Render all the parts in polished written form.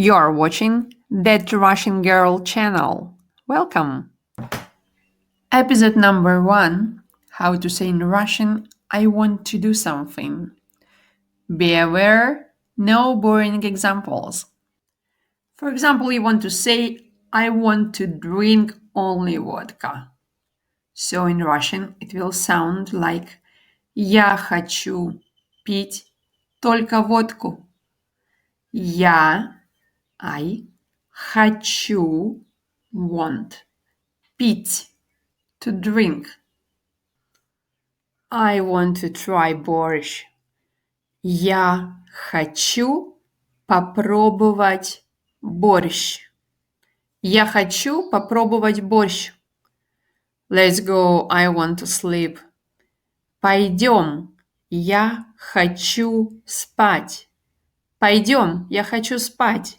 You're watching That Russian Girl channel. Welcome! Episode number 1: How to say in Russian, I want to do something. Be aware, no boring examples. For example, you want to say, I want to drink only vodka. So in Russian it will sound like Я хочу пить только водку. I хочу, want, пить, to drink. I want to try борщ. Я хочу попробовать борщ. Я хочу попробовать борщ. Let's go, I want to sleep. Пойдем, я хочу спать. Пойдем, я хочу спать.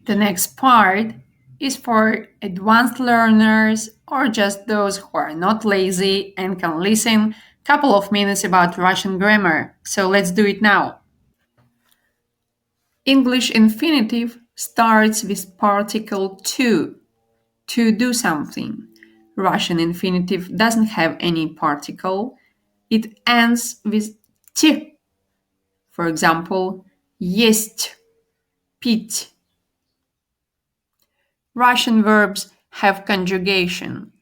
The next part is for advanced learners or just those who are not lazy and can listen a couple of minutes about Russian grammar. So let's do it now. English infinitive starts with particle to do something. Russian infinitive doesn't have any particle. It ends with t. For example, есть, пить. Russian verbs have conjugation.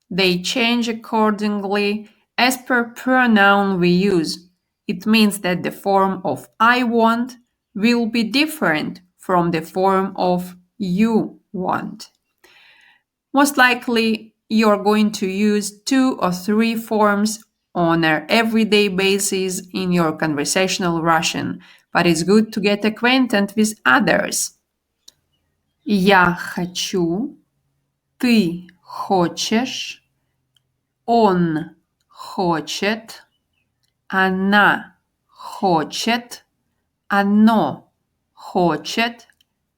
They change accordingly as per pronoun we use. It means that the form of I want will be different from the form of you want. Most likely, you're going to use 2 or 3 forms on an everyday basis in your conversational Russian, but it's good to get acquainted with others. Я хочу, ты хочешь, он хочет, она хочет, оно хочет,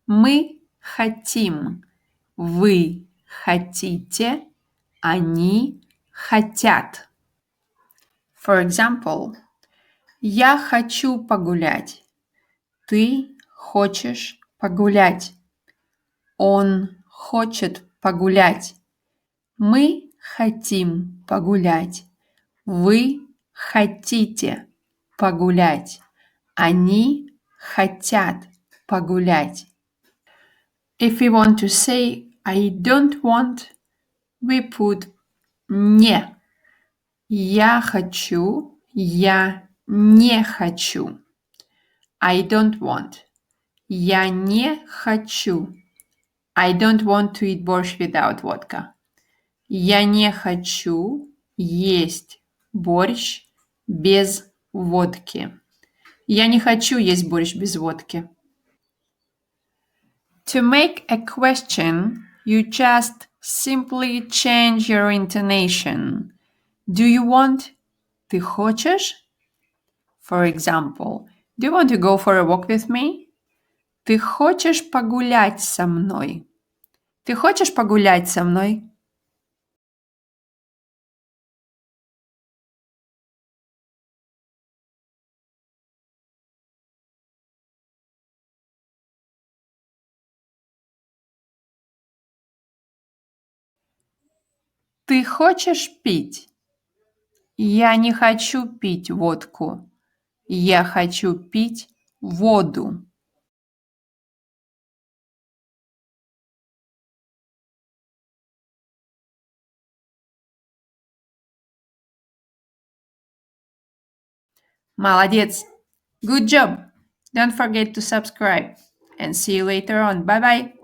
мы хотим, вы хотите, они хотят. For example, я хочу погулять. Ты хочешь погулять. Он хочет погулять. Мы хотим погулять. Вы хотите погулять. Они хотят погулять. If we want to say I don't want, we put не. Я хочу, я не хочу. I don't want. Я не хочу. I don't want to eat борщ without vodka. Я не хочу есть борщ без водки. Я не хочу есть борщ без водки. To make a question, you just simply change your intonation. Do you want? Ты хочешь? For example, do you want to go for a walk with me? Ты хочешь погулять со мной? Ты хочешь погулять со мной? Ты хочешь пить? Я не хочу пить водку. Я хочу пить воду. Молодец! Good job! Don't forget to subscribe and see you later on. Bye bye!